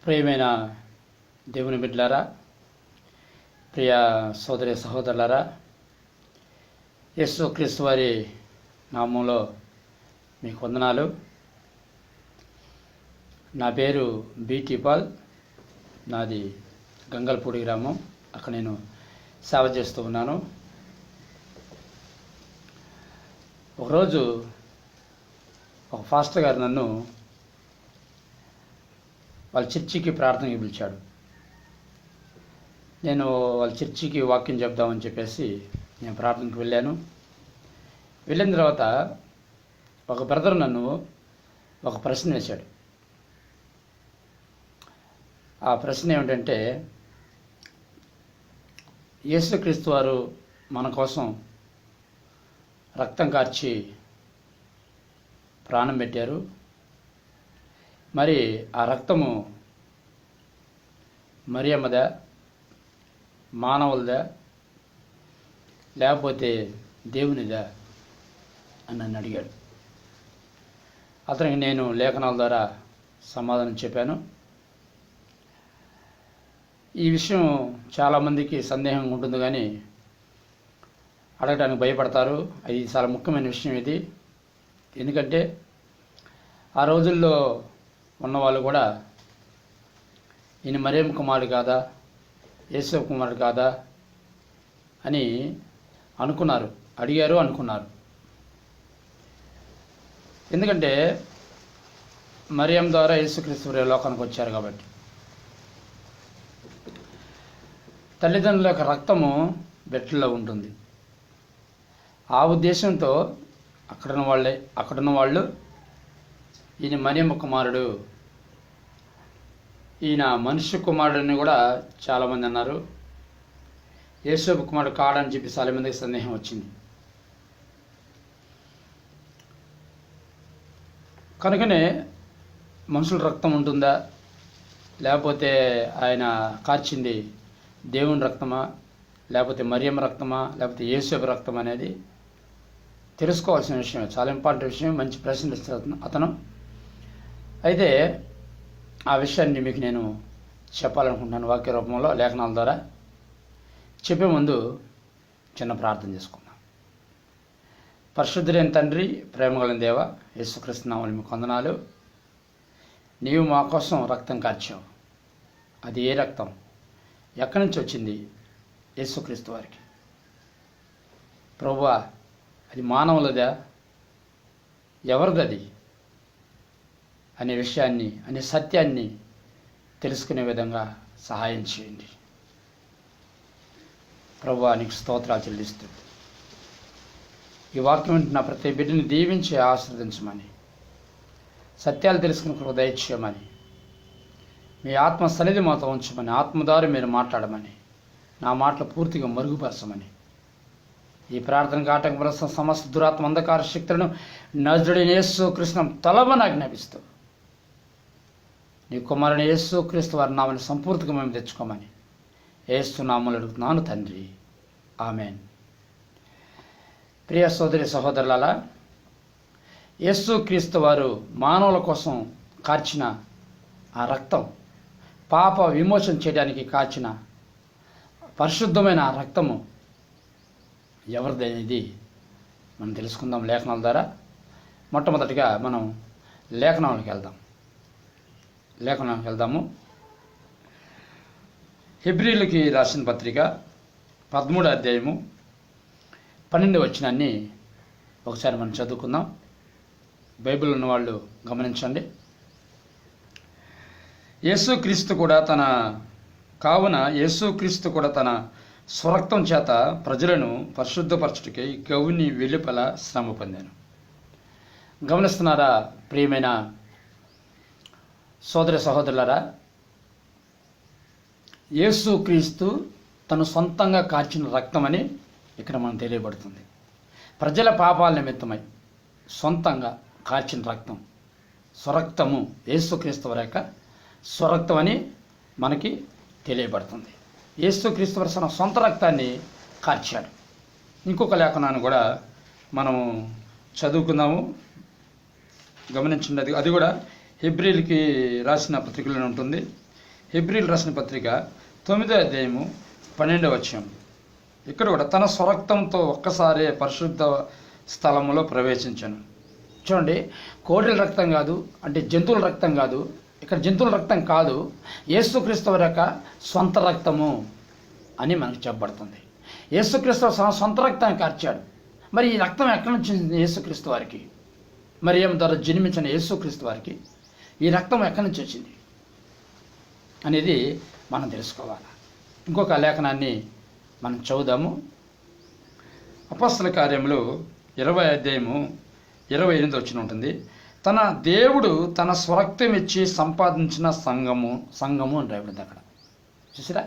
ప్రియమైన దేవుని బిడ్డలారా, ప్రియ సోదరి సహోదరులారా, యేసుక్రీస్తు వారి నామంలో మీకు వందనాలు. నా పేరు బీటీ పాల్. నాది గంగల్పూడి గ్రామం. అక్కడ నేను సేవ చేస్తూ ఉన్నాను. ఒకరోజు ఒక ఫాస్టర్ గారు నన్ను వాళ్ళ చర్చికి ప్రార్థనకి పిలిచాడు. నేను వాళ్ళ చర్చికి వాక్యం చెప్దామని చెప్పేసి నేను ప్రార్థనకి వెళ్ళాను. వెళ్ళిన తర్వాత ఒక బ్రదర్ నన్ను ఒక ప్రశ్న వేశాడు. ఆ ప్రశ్న ఏమిటంటే, యేసుక్రీస్తు వారు మన కోసం రక్తం కార్చి ప్రాణం పెట్టారు. మరి ఆ రక్తము మరియమ్మదా, మానవులదా, లేకపోతే దేవునిదా అని నన్ను అడిగాడు. అతనికి నేను లేఖనాల ద్వారా సమాధానం చెప్పాను. ఈ విషయం చాలామందికి సందేహంగా ఉంటుంది, కానీ అడగడానికి భయపడతారు. అది చాలా ముఖ్యమైన విషయం ఇది. ఎందుకంటే ఆ రోజుల్లో ఉన్నవాళ్ళు కూడా ఈయన మరియమ్మ కుమారుడు కాదా, యేసేపు కుమారుడు కాదా అని అనుకున్నారు, అడిగారు, అనుకున్నారు. ఎందుకంటే మరియమ్మ ద్వారా యేసుక్రీస్తు లోకానికి వచ్చారు కాబట్టి. తల్లిదండ్రుల యొక్క రక్తము బెట్టల్లో ఉంటుంది. ఆ ఉద్దేశంతో అక్కడున్న వాళ్ళు ఈయన మరియమ్మ కుమారుడు, ఈయన మనుష్య కుమారుడని కూడా చాలామంది అన్నారు. యేసేపు కుమారుడు కాడని చెప్పి చాలామందికి సందేహం వచ్చింది. కనుకనే మనుషుల రక్తం ఉంటుందా, లేకపోతే ఆయన కార్చింది దేవుని రక్తమా, లేకపోతే మరియమ్మ రక్తమా, లేకపోతే యేసేపు రక్తం అనేది తెలుసుకోవాల్సిన విషయం. చాలా ఇంపార్టెంట్ విషయం. మంచి ప్రశ్న ఇస్తారు అతను. అయితే ఆ విషయాన్ని మీకు నేను చెప్పాలనుకుంటున్నాను వాక్య రూపంలో, లేఖనాల ద్వారా. చెప్పే ముందు చిన్న ప్రార్థన చేసుకుందాం. పరిశుద్ధులైన తండ్రి, ప్రేమగల దేవ, యేసుక్రీస్తు నామములో మీకు వందనాలు. నీవు మా కోసం రక్తం కార్చావు. అది ఏ రక్తం, ఎక్కడి నుంచి వచ్చింది? యేసుక్రీస్తు వారికి. ప్రభువా, అది మానవులదా, ఎవరిదది అనే విషయాన్ని, అనే సత్యాన్ని తెలుసుకునే విధంగా సహాయం చేయండి. ప్రభువా, నీకు స్తోత్రాలు చెల్లిస్తూ ఈ వాక్యం వింటున్న ప్రతి బిడ్డని దీవించి ఆశీర్వదించమని, సత్యాలు తెలుసుకుని కృప దయచేయమని, మీ ఆత్మ సన్నిధి మాతో ఉంచమని, ఆత్మదారి మీరు మాట్లాడమని, నా మాటలు పూర్తిగా మరుగుపరచమని, ఈ ప్రార్థనకు ఆటంకపరుస్తున్న సమస్త దురాత్మ అంధకార శక్తులను నజరుడైన యేసుక్రీస్తు తలవని ఆజ్ఞాపిస్తూ నీ కుమారుని యేసుక్రీస్తు వారి నామని సంపూర్తిగా మేము తెచ్చుకోమని యేసు నామములో అడుగుతున్నాను తండ్రి, ఆమెన్. ప్రియ సోదరి సహోదరులారా, యేసుక్రీస్తు వారు మానవుల కోసం కార్చిన ఆ రక్తం, పాప విమోచన చేయడానికి కార్చిన పరిశుద్ధమైన ఆ రక్తము ఎవరిదనేది మనం తెలుసుకుందాం లేఖనాల ద్వారా. మొట్టమొదటిగా మనం లేఖనాలకు వెళ్దాము. హెబ్రీయులకి రాసిన పత్రిక 13వ అధ్యాయము 12వ వచనాన్ని ఒకసారి మనం చదువుకుందాం. బైబిల్ ఉన్నవాళ్ళు గమనించండి. యేసుక్రీస్తు కూడా తన స్వరక్తం చేత ప్రజలను పరిశుద్ధపరచుటకై గౌని వెలుపల శ్రమ పొందాను. గమనిస్తున్నారా ప్రియమైన సోదర సహోదరులారా? యేసుక్రీస్తు తను సొంతంగా కార్చిన రక్తం అని ఇక్కడ మనం తెలియబడుతుంది. ప్రజల పాపాల నిమిత్తమై సొంతంగా కార్చిన రక్తం, స్వరక్తము, యేసుక్రీస్తు వారి యొక్క స్వరక్తం అని మనకి తెలియబడుతుంది. యేసుక్రీస్తు వారు తన సొంత రక్తాన్ని కార్చాడు. ఇంకొక లేఖనాన్ని కూడా మనం చదువుకుందాము, గమనించండి. అది కూడా హెబ్రీయులకి రాసిన పత్రికలో ఉంటుంది. హెబ్రీయులకు రాసిన పత్రిక 9వ అధ్యాయము 12వ వచనం. ఇక్కడ కూడా తన స్వరక్తంతో ఒక్కసారి పరిశుద్ధ స్థలములో ప్రవేశించాను. చూడండి, కోడెల రక్తం కాదు, అంటే జంతువుల రక్తం కాదు, ఇక్కడ జంతువుల రక్తం కాదు, యేసుక్రీస్తు వారి యొక్క సొంత రక్తము అని మనకు చెప్పబడుతుంది. యేసుక్రీస్తు సొంత రక్తాన్ని కార్చాడు. మరి ఈ రక్తం ఎక్కడి నుంచి యేసుక్రీస్తు వారికి, మరి ఏం ద్వారా జన్మించిన యేసుక్రీస్తు వారికి ఈ రక్తం ఎక్కడి నుంచి వచ్చింది అనేది మనం తెలుసుకోవాలి. ఇంకొక లేఖనాన్ని మనం చదువుదాము. అపొస్తలుల కార్యములు 20వ అధ్యాయము 28వ వచనం ఉంటుంది. తన దేవుడు తన స్వరక్తం ఇచ్చి సంపాదించిన సంఘము అని రాయబడింది అక్కడ. చూసారా,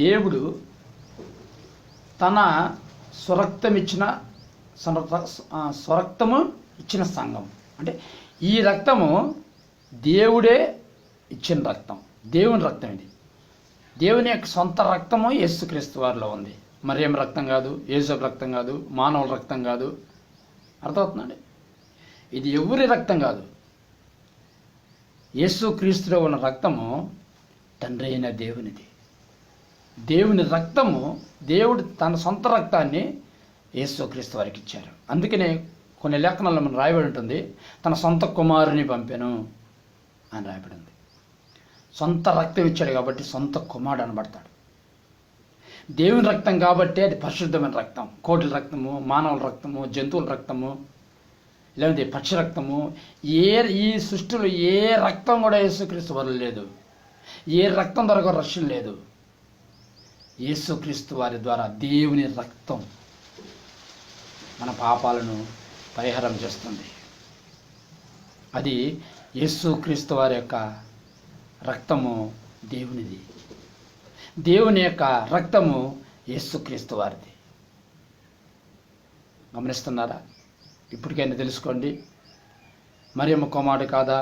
దేవుడు తన స్వరక్తం ఇచ్చిన స్వరక్తము ఇచ్చిన సంఘం. అంటే ఈ రక్తము దేవుడే ఇచ్చిన రక్తం, దేవుని రక్తం. ఇది దేవుని యొక్క సొంత రక్తము యేసుక్రీస్తు వారిలో ఉంది. మరేం రక్తం కాదు, యేసపు రక్తం కాదు, మానవుల రక్తం కాదు. అర్థమవుతుందండి? ఇది ఎవరి రక్తం కాదు. యేసుక్రీస్తులో ఉన్న రక్తము తండ్రి అయిన దేవునిది. దేవుని రక్తము, దేవుడు తన సొంత రక్తాన్ని యేసుక్రీస్తు వారికి ఇచ్చారు. అందుకనే కొన్ని లేఖనాల్లో మనం రాయబడి ఉంటుంది, తన సొంత కుమారుని పంపెను అని రాయబడింది. సొంత రక్తం ఇచ్చాడు కాబట్టి సొంత కుమారుడు అనబడతాడు. దేవుని రక్తం కాబట్టి అది పరిశుద్ధమైన రక్తం. కోటి రక్తము, మానవుల రక్తము, జంతువుల రక్తము, లేదంటే పక్షి రక్తము, ఈ సృష్టిలో ఏ రక్తం కూడా యేసుక్రీస్తు వారు లేదు. ఏ రక్తం ద్వారా కూడా రక్షణ లేదు. యేసుక్రీస్తు వారి ద్వారా దేవుని రక్తం మన పాపాలను పరిహారం చేస్తుంది. అది యేసుక్రీస్తు వారి యొక్క రక్తము దేవునిది. దేవుని యొక్క రక్తము యేసుక్రీస్తు వారిది. గమనిస్తున్నారా? ఇప్పటికైనా తెలుసుకోండి. మరియమ్మ కుమారుడు కాదా,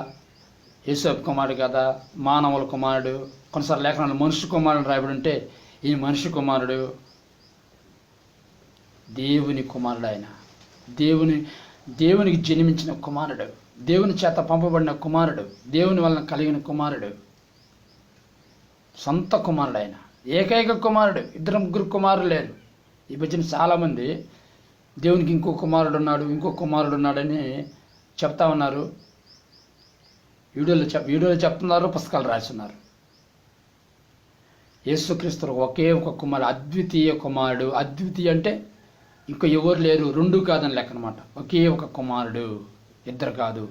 యేసపు కుమారుడు కాదా, మానవుల కుమారుడు. కొన్నిసార్లు లేఖనాలు మనుషు కుమారుడు రాయబడి ఉంటే ఈ మనిషి కుమారుడు దేవుని కుమారుడు. ఆయన దేవునికి జన్మించిన కుమారుడు, దేవుని చేత పంపబడిన కుమారుడు, దేవుని వలన కలిగిన కుమారుడు, సొంత కుమారుడు. ఆయన ఏకైక కుమారుడు. ఇద్దరు ముగ్గురు కుమారులు లేరు. ఈ మధ్యన చాలామంది దేవునికి ఇంకో కుమారుడు ఉన్నాడని చెప్తా ఉన్నారు. వీడియోలు చెప్తున్నారు, పుస్తకాలు రాస్తున్నారు. యేసుక్రీస్తు ఒకే ఒక కుమారుడు, అద్వితీయ కుమారుడు. అద్వితీయ అంటే ఇంకో ఎవరు లేరు, రెండు కాదని లెక్క అనమాట. ఒకే ఒక కుమారుడు, ఇద్దరు కాదు.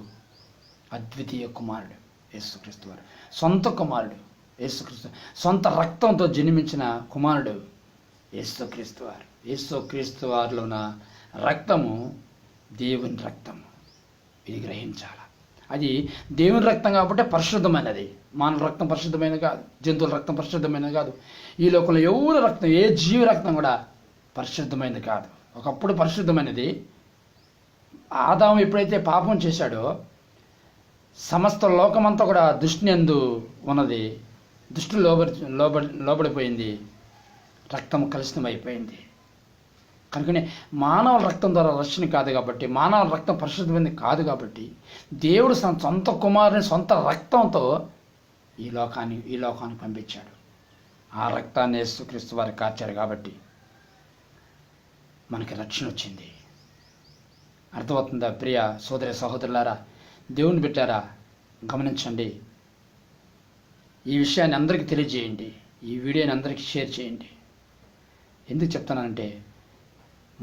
అద్వితీయ కుమారుడు యేసుక్రీస్తు వారు, సొంత కుమారుడు యేసుక్రీస్తు, సొంత రక్తంతో జన్మించిన కుమారుడు యేసుక్రీస్తు వారు. యేసుక్రీస్తు వారిలో ఉన్న రక్తము దేవుని రక్తము. ఇది గ్రహించాలి. అది దేవుని రక్తం కాబట్టి పరిశుద్ధమైనది. మానవ రక్తం పరిశుద్ధమైనది కాదు, జంతువుల రక్తం పరిశుద్ధమైనది కాదు. ఈ లోకంలో ఎవరి రక్తం, ఏ జీవి రక్తం కూడా పరిశుద్ధమైనది కాదు. ఒకప్పుడు పరిశుద్ధమైనది. ఆదాము ఎప్పుడైతే పాపం చేశాడో సమస్త లోకమంతా కూడా దుష్టుని యందు ఉన్నది. దుష్టులు లోబడిపోయింది, రక్తం కలుషితం అయిపోయింది. కనుకనే మానవ రక్తం ద్వారా రక్షణ కాదు కాబట్టి, మానవ రక్తం పరిశుద్ధమైనది కాదు కాబట్టి, దేవుడు సొంత కుమారుని సొంత రక్తంతో ఈ లోకానికి పంపించాడు. ఆ రక్తాన్ని యేసుక్రీస్తు వారికి కార్చారు కాబట్టి మనకి రక్షణ వచ్చింది. అర్థమవుతుందా ప్రియ సోదరి సహోదరులారా, దేవుని బిడ్డారా? గమనించండి. ఈ విషయాన్ని అందరికీ తెలియజేయండి. ఈ వీడియోని అందరికీ షేర్ చేయండి. ఎందుకు చెప్తున్నానంటే,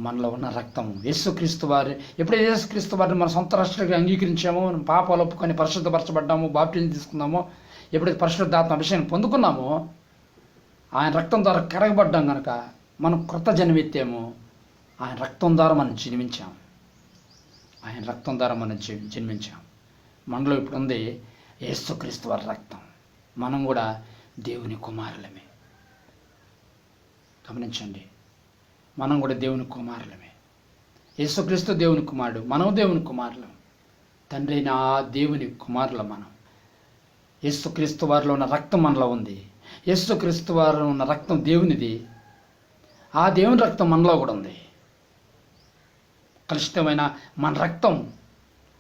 మనలో ఉన్న రక్తం యేసుక్రీస్తు వారి, ఎప్పుడైతే యేసుక్రీస్తు వారిని మన సొంత రక్షణగా అంగీకరించామో, పాపాలు ఒప్పుకొని పరిశుద్ధపరచబడ్డాము, బాప్టిజం తీసుకున్నామో, ఎప్పుడైతే పరిశుద్ధాత్మ అభిషేకం పొందుకున్నామో, ఆయన రక్తం ద్వారా కరగబడ్డాం కనుక మనం క్రొత్త జన్మెత్తాము. ఆయన రక్తం ద్వారా మనం జన్మించాం. ఆయన రక్తం ద్వారా మనం జన్మించాం. మనలో ఇప్పుడు ఉంది యేసుక్రీస్తు వారి రక్తం. మనం కూడా దేవుని కుమారులమే. గమనించండి, మనం కూడా దేవుని కుమారులమే. యేసుక్రీస్తు దేవుని కుమారుడు, మనం దేవుని కుమారులం. తండ్రి అయిన ఆ దేవుని కుమారులం మనం. యేసుక్రీస్తు వారిలో ఉన్న రక్తం మనలో ఉంది. యేసుక్రీస్తు వారిలో ఉన్న రక్తం దేవునిది. ఆ దేవుని రక్తం మనలో కూడా ఉంది. కలుషితమైన మన రక్తం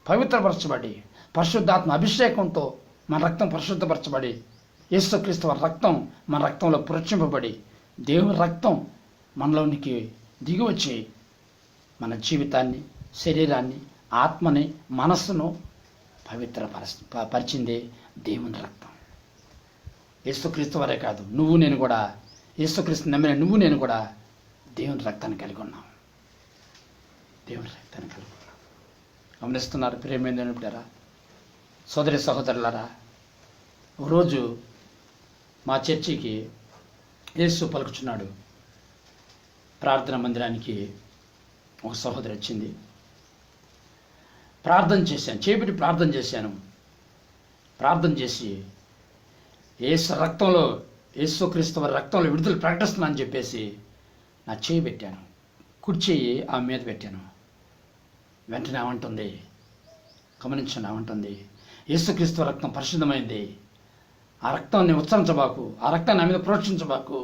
పవిత్రపరచబడి పరిశుద్ధాత్మ అభిషేకంతో మన రక్తం పరిశుద్ధపరచబడి యేసుక్రీస్తు వారి రక్తం మన రక్తంలో పురచింపబడి దేవుని రక్తం మనలోనికి దిగివచ్చి మన జీవితాన్ని, శరీరాన్ని, ఆత్మని, మనస్సును పరిచిందే దేవుని రక్తం. యేసుక్రీస్తు వారే కాదు, నువ్వు నేను కూడా, యేసుక్రీస్తు నమ్మిన నువ్వు నేను కూడా దేవుని రక్తాన్ని కలిగి ఉన్నాం. దేవుని రక్తాన్ని కలిగి ఉన్నాం. గమనిస్తున్నారు ప్రియమైన బిడ్డలారా, సోదరి సహోదరులారా. ఒకరోజు మా చర్చికి యేసు పలుకుచున్నాడు ప్రార్థన మందిరానికి ఒక సహోదరి వచ్చింది. ప్రార్థన చేశాను, చేపెట్టి ప్రార్థన చేశాను. ప్రార్థన చేసి యేసుక్రీస్తు వారి రక్తంలో విడుదల ప్రకటిస్తున్నా అని చెప్పేసి నా చేయి పెట్టాను, కుడి చేయి ఆమె మీద పెట్టాను. వెంటనే ఏమంటుంది, గమనించండి, ఏమంటుంది, యేసుక్రీస్తు రక్తం పరిశుద్ధమైంది, ఆ రక్తాన్ని ఉచ్చరించబాకు, ఆ రక్తాన్ని నా మీద ప్రోక్షించబాకు,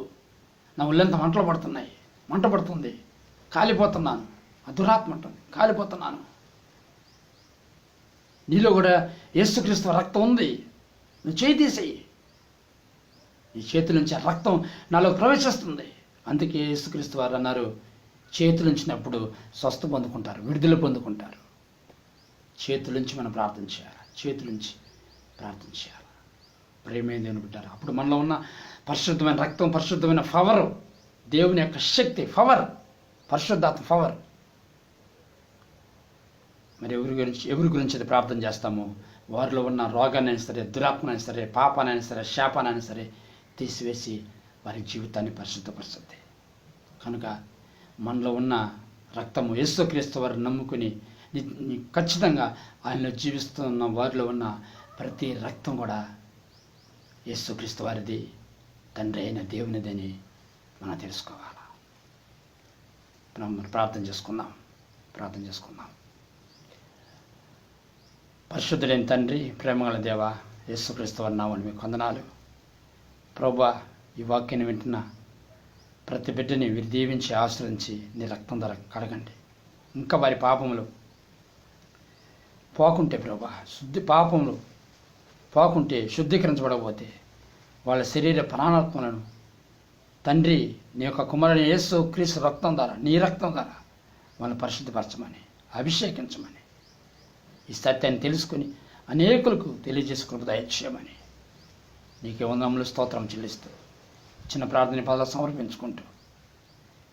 నా ఒళ్ళంతా మంట పడుతుంది, కాలిపోతున్నాను, ఆ దురాత్మ అంటుంది, కాలిపోతున్నాను, నీలో కూడా యేసుక్రీస్తు రక్తం ఉంది, నువ్వు చేయి తీసేయి, ఈ చేతుల నుంచి ఆ రక్తం నాలో ప్రవేశిస్తుంది. అందుకే యేసుక్రీస్తు వారు అన్నారు, చేతులుంచినప్పుడు స్వస్థ పొందుకుంటారు, విడుదల పొందుకుంటారు. చేతులుంచి మనం ప్రార్థన చేయాలి, చేతులుంచి ప్రార్థన చేయాలి. ప్రేమే దేవుని బిడ్డారు. అప్పుడు మనలో ఉన్న పరిశుద్ధమైన రక్తం, పరిశుద్ధమైన పవర్, దేవుని యొక్క శక్తి, పవర్, పరిశుద్ధాత్మ పవర్. మరి ఎవరి గురించి అది ప్రార్థన చేస్తామో వారిలో ఉన్న రోగాన్నైనా సరే, దురాత్మనైనా సరే, పాపానైనా సరే, శాపానైనా సరే తీసివేసి వారి జీవితాన్ని పరిశుద్ధపరుస్తుంది. కనుక మనలో ఉన్న రక్తము యేసుక్రీస్తు వారిని నమ్ముకుని ఖచ్చితంగా ఆయనలో జీవిస్తున్న వారిలో ఉన్న ప్రతి రక్తం కూడా యేసుక్రీస్తు వారిది, తండ్రి అయిన దేవునిదని మనం తెలుసుకోవాలి. మనం ప్రార్థన చేసుకుందాం. పరిశుద్ధులైన తండ్రి, ప్రేమగల దేవ, యేసుక్రీస్తు వారి నామమున మీకు వందనాలు. ప్రభువా, ఈ వాక్యాన్ని వింటున్న ప్రతి బిడ్డని వీరు దీవించి ఆశ్రయించి నీ రక్తం ద్వారా కడగండి. ఇంకా వారి పాపములు పోకుంటే ప్రభా, పాపములు పోకుంటే, శుద్ధీకరించబడకపోతే వాళ్ళ శరీర ప్రాణాత్మలను తండ్రి నీ యొక్క కుమారుని యేసుక్రీస్తు రక్తం ద్వారా, నీ రక్తం ద్వారా వాళ్ళని పరిశుద్ధపరచమని, అభిషేకించమని, ఈ సత్యాన్ని తెలుసుకుని అనేకులకు తెలియజేసుకుని దయచేయమని నీకే వందనములు స్తోత్రం చెల్లిస్తూ చిన్న ప్రార్థన పదాలు సమర్పించుకుంటూ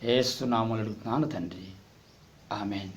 యేసు నామములో అడుగుతున్నాను తండ్రి, ఆమేన్.